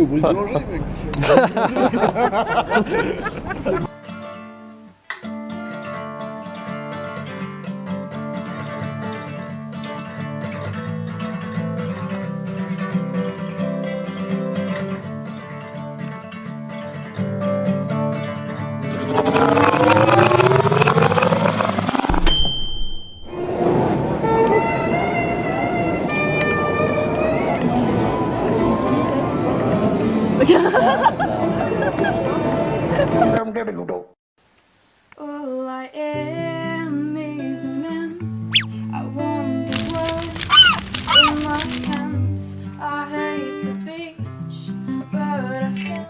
ouvre une boulangerie, mec. All I am is a man. I want the world in my hands. I hate the beach, but I sing.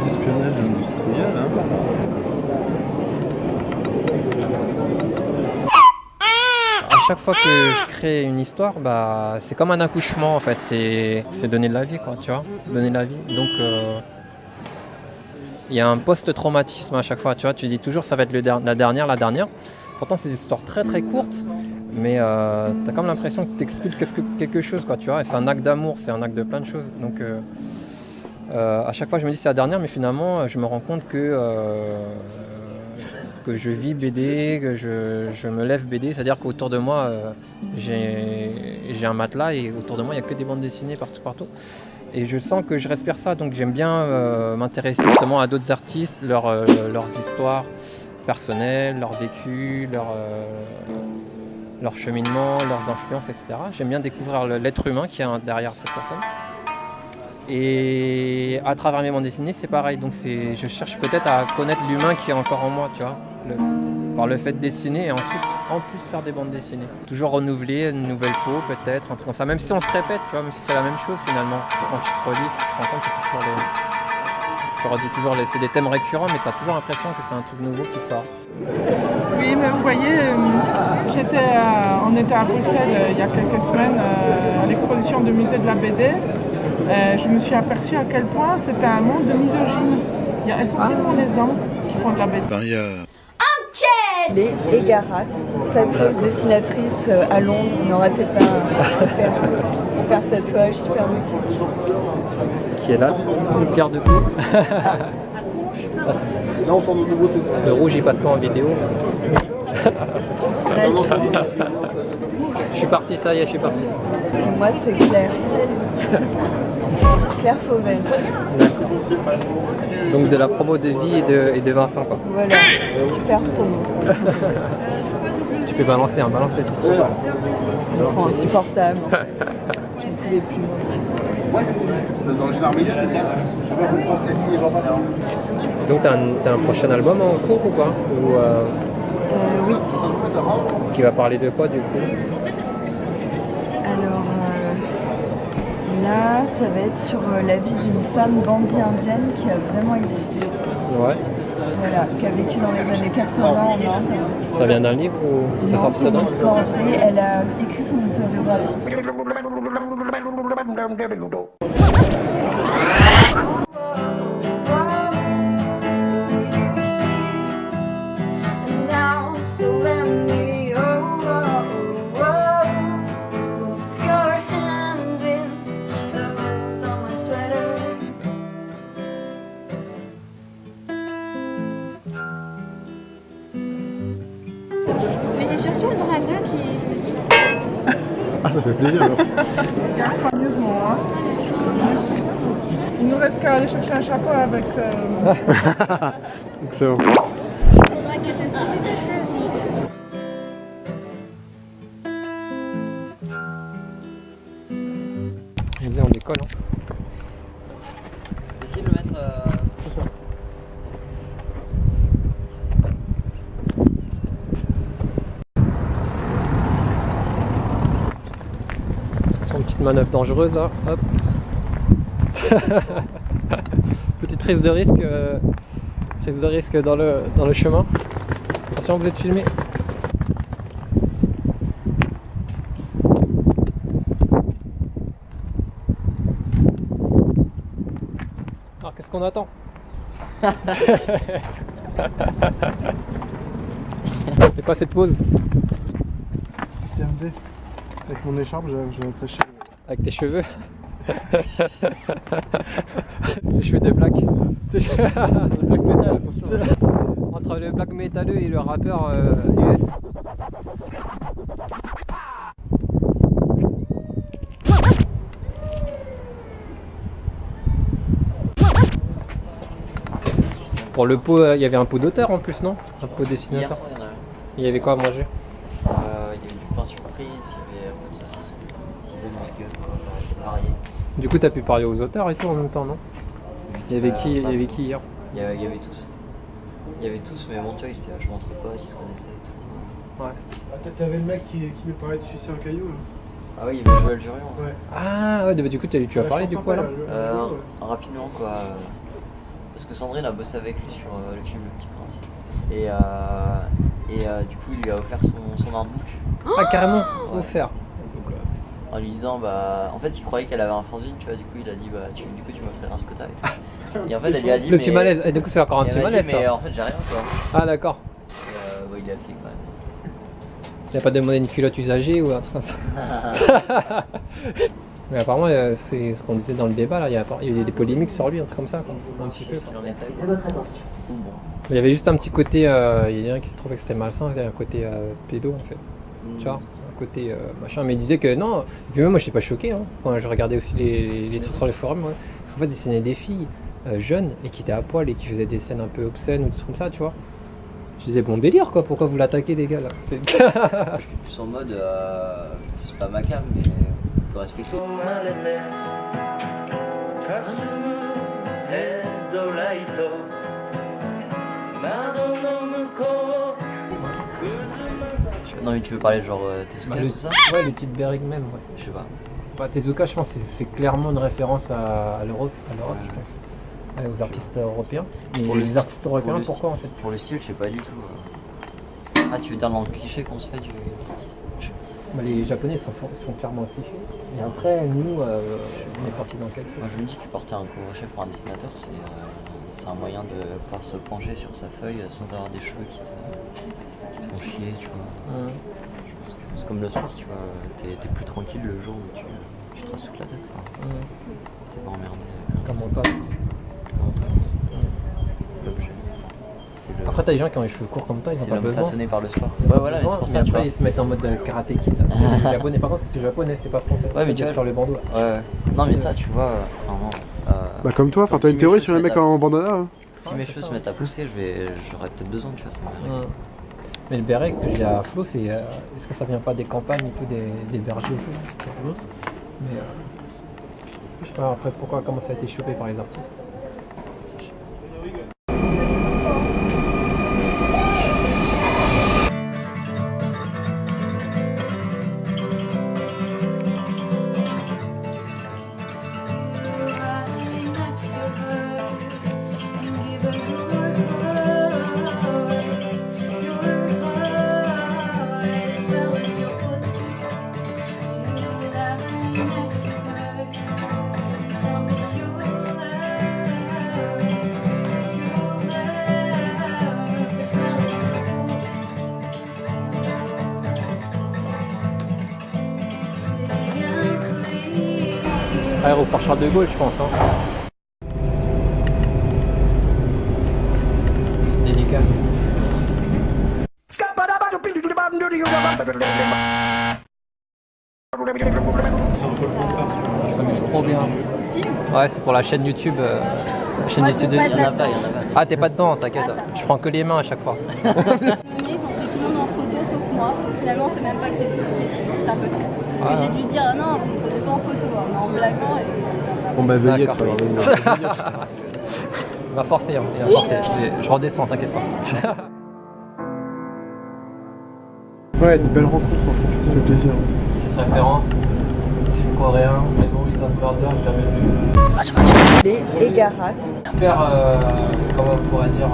Espionnage industriel, hein. À chaque fois que je crée une histoire, bah, c'est comme un accouchement en fait, c'est donner de la vie quoi, tu vois, donner de la vie. Donc il y a un post-traumatisme à chaque fois, tu vois, tu dis toujours ça va être la dernière. Pourtant c'est des histoires très très courtes, mais t'as comme l'impression que t'expulses quelque chose quoi, tu vois, et c'est un acte d'amour, c'est un acte de plein de choses. Donc à chaque fois je me dis c'est la dernière, mais finalement je me rends compte que je vis BD, que je me lève BD, c'est-à-dire qu'autour de moi, j'ai un matelas et autour de moi, il n'y a que des bandes dessinées partout. Et je sens que je respire ça, donc j'aime bien m'intéresser justement à d'autres artistes, leurs histoires personnelles, leur vécu, leur cheminement, leurs influences, etc. J'aime bien découvrir l'être humain qui est derrière cette personne. Et à travers mes bandes dessinées, c'est pareil. Donc je cherche peut-être à connaître l'humain qui est encore en moi, tu vois, par le fait de dessiner et ensuite en plus faire des bandes dessinées. Toujours renouveler une nouvelle peau, peut-être, un truc comme ça. Même si on se répète, tu vois, même si c'est la même chose finalement. Quand tu te relis, tu te rends compte que c'est toujours tu redis toujours c'est des thèmes récurrents, mais tu as toujours l'impression que c'est un truc nouveau qui sort. Oui, mais vous voyez, on était à Bruxelles il y a quelques semaines à l'exposition du musée de la BD. Je me suis aperçue à quel point c'était un monde de misogyne. Il y a essentiellement les hommes qui font de la BD. Les Egarat, tatoueuse dessinatrice à Londres, ne ratez pas un super tatouage, super boutique. Qui est là, une pierre de coups. Là, on sort de nouveautés. Le rouge il passe pas en vidéo. Je suis parti, ça y est, je suis parti. Moi c'est Claire. Claire Fauvel. D'accord. Donc de la promo de Vie et de Vincent quoi. Voilà, super promo. Tu peux balancer, balance des trucs sur toi. Ils sont insupportables. Je ne pouvais plus. C'est dans le Génarmeillet. Je sais pas vous français si les gens parlent. Donc t'as un prochain album en cours ou pas Oui. Qui va parler de quoi du coup? Alors là, ça va être sur la vie d'une femme bandit indienne qui a vraiment existé. Ouais. Voilà, qui a vécu dans les années 80 en Inde. Ça vient d'un livre ou t'as Non, sorti c'est ça une dans histoire vraie. Elle a écrit son autobiographie. And now, so let me put your hands in the holes on my sweater. Mais c'est surtout le dragon qui est joli. Ah, ça fait plaisir, merci. Regarde soigneusement. Hein. Il nous reste qu'à aller chercher un chapeau avec... Excellent. Il faudra qu'elle fasse aussi des cheveux aussi. Vas-y, on décolle. Hein. Essayez de le mettre. Son petite manœuvre dangereuse, hein. Hop. Petite prise de risque dans le chemin. Attention, vous êtes filmé. Alors qu'est-ce qu'on attend? C'est quoi cette pause? Système D. Avec mon écharpe, je attaché. Avec tes cheveux? Les cheveux de Black. Black metal, attention. Entre le black métalleux et le rappeur US. Pour le pot, il y avait un pot d'auteur en plus, non? Un pot Hier dessinateur. soir, il y en a un. Il y avait quoi à manger? Il y avait du pain surprise, il y avait un peu de saucisson, cisaille gueule, quoi, c'est varié. Du coup, t'as pu parler aux auteurs et tout en même temps, non? Il y avait qui hier? Il y avait tous. Il y avait tous, mais bon, tu vois, ils étaient vachement entre potes, ils se connaissaient et tout. Ouais. Ah, t'avais le mec qui nous parlait de sucer un caillou là. Ah oui, il y avait Joël Jurion. Ouais. Ah ouais, bah, du coup, tu as parlé du coup alors? Rapidement, quoi. Parce que Sandrine a bossé avec lui sur le film Le Petit Prince. Et du coup, il lui a offert son artbook. Ah, carrément, Ouais. offert. En lui disant, bah, en fait, il croyait qu'elle avait un fanzine, tu vois, du coup, il a dit, bah, du coup, tu m'offriras ce que t'as et tout. Et en fait, elle lui a dit, Le petit malaise, et du coup, c'est encore un et petit elle m'a dit, malaise mais ça. en fait, j'ai rien, quoi. Ah, d'accord. Et, il a fait quand même. Il a pas demandé une culotte usagée ou un truc comme ça. Mais apparemment, c'est ce qu'on disait dans le débat, là, il y a des polémiques sur lui, un truc comme ça, quoi. Un petit peu. Il en était. Bon. Il y avait juste un petit côté, il y a des gens qui se trouvaient que c'était malsain, il y avait un côté pédo en fait. Tu vois, un côté machin, mais il disait que non, et puis même moi je n'étais pas choqué hein, quand je regardais aussi les trucs sur les forums, ouais. Parce qu'en fait, dessinaient des filles jeunes et qui étaient à poil et qui faisaient des scènes un peu obscènes ou des trucs comme ça, tu vois. Je disais, bon délire quoi, pourquoi vous l'attaquez les gars là? Je suis plus en mode, c'est pas ma cam, mais faut respecter. Non mais tu veux parler genre Tezuka tout ça? Ouais, les petites berries même, ouais. Je sais pas. Bah, Tezuka, je pense que c'est clairement une référence à l'Europe, je pense. Ouais, aux artistes européens. Mais Pour les artistes européens, le pourquoi en fait? Pour le style, je sais pas du tout. Ah, tu veux dire dans le cliché qu'on se fait du artiste? Bah, les Japonais se font clairement cliché. Et après, nous, on est parti dans quel truc? Moi je me dis que porter un couvre-chef pour un dessinateur, c'est un moyen de pouvoir se pencher sur sa feuille sans avoir des cheveux qui te font chier, tu vois. Je pense que c'est comme le sport, tu vois. T'es plus tranquille le jour où tu traces toute la tête, quoi. T'es pas emmerdé. Comme mon pote. L'objet. Après, t'as des gens qui ont les cheveux courts comme toi, ils ont C'est pas l'homme besoin. façonné par le sport. Ouais, voilà, mais c'est pour Mais ça, tu vois. après, ils se mettent en mode Karate Kid. là. C'est japonais. Par contre, c'est japonais, c'est pas français. Ouais, mais tu vois, sur le bandeau. Là. Ouais. Non, mais ça, tu vois, vraiment. Bah comme toi, enfin t'as une théorie sur les mecs en bandana hein. Si mes cheveux se mettent à pousser, j'aurais peut-être besoin, tu vois, ça m'arrive. Mais le béret, ce que j'ai à Flo, c'est est-ce que ça vient pas des campagnes et tout, des bergers et tout. Mais je sais pas après pourquoi, comment ça a été chopé par les artistes. Aéroport Charles de Gaulle, je pense. Hein. Petite dédicace. Je s'amuse trop bien. Tu filmes? Ouais, c'est pour la chaîne YouTube. La chaîne Moi, YouTube. je peux pas Il y en a pas, il y en a pas. Ah, t'es pas dedans, t'inquiète. Ah, ça. Je prends que les mains à chaque fois. Ils ont pris tout le monde en photo sauf moi. Finalement, c'est même pas que j'étais un peu triste. Parce que j'ai dû dire non, vous ne prenez pas en photo, hein, mais en blaguant. Et... Bon bah veuillez D'accord. Il va forcer, hein. Il va forcer. Je redescends, t'inquiète pas. Ouais, de belles rencontres en fait, ça fait plaisir. Petite référence, film coréen, Memories of Murder, j'ai jamais vu. Les Égarates. Hyper, comment on pourrait dire,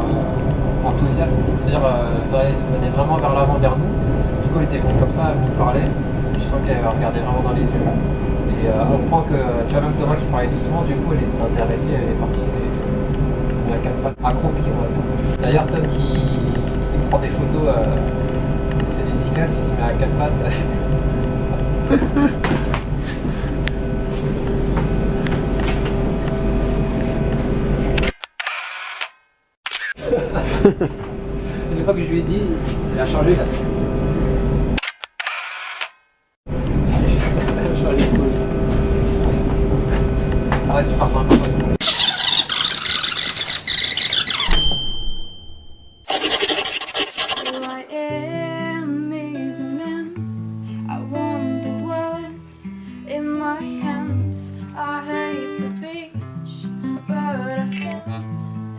enthousiaste. C'est-à-dire, venait vraiment vers l'avant, vers nous. Du coup, elle était venue comme ça, elle nous parlait. Je sens qu'elle regardait vraiment dans les yeux. Et au point que, tu vois, même Thomas qui parlait doucement, du coup, elle s'est intéressée, elle est partie. Elle s'est mise à quatre pattes, accroupie, on va dire. D'ailleurs, Tom qui prend des photos de ses dédicaces, il se met à quatre pattes. Une fois que je lui ai dit, il a changé là. Il a changé de pose. Ah ouais, super sympa. Well, I am easy man. I want the world in my hands. I hate the beach, but I sand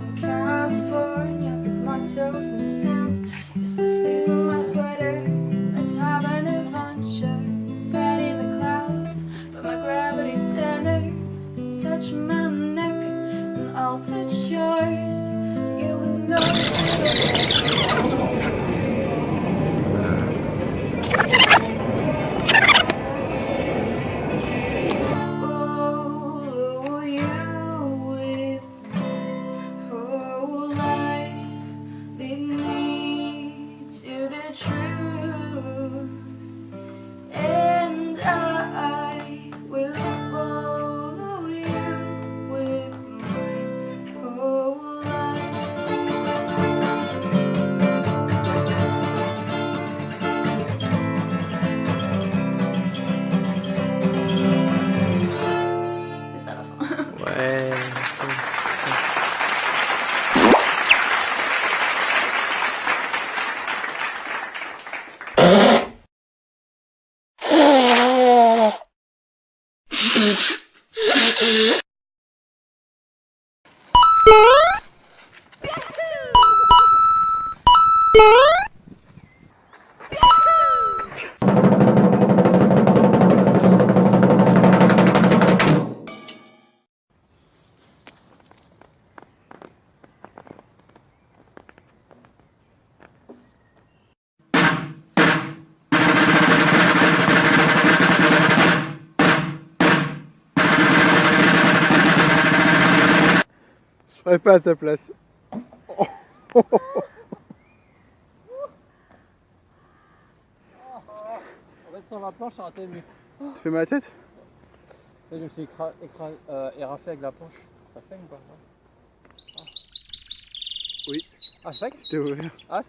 in California with my toes in the sand. Just to sneeze on my sweater. Let's have an adventure. Bed in the clouds, but my gravity's centered. Touch my neck and I'll touch yours. You know. Follow you with my whole life. Lead me to the truth, and I will follow you with my whole life. C'est ça la fin. Ouais. Je serais pas à ta place. En fait, sur la planche, j'ai raté le mur. Tu fais ma tête? Je me suis éraflé avec la planche. Ça saigne ou pas? Oui. Ah, c'est vrai? C'était ouvert. Ah,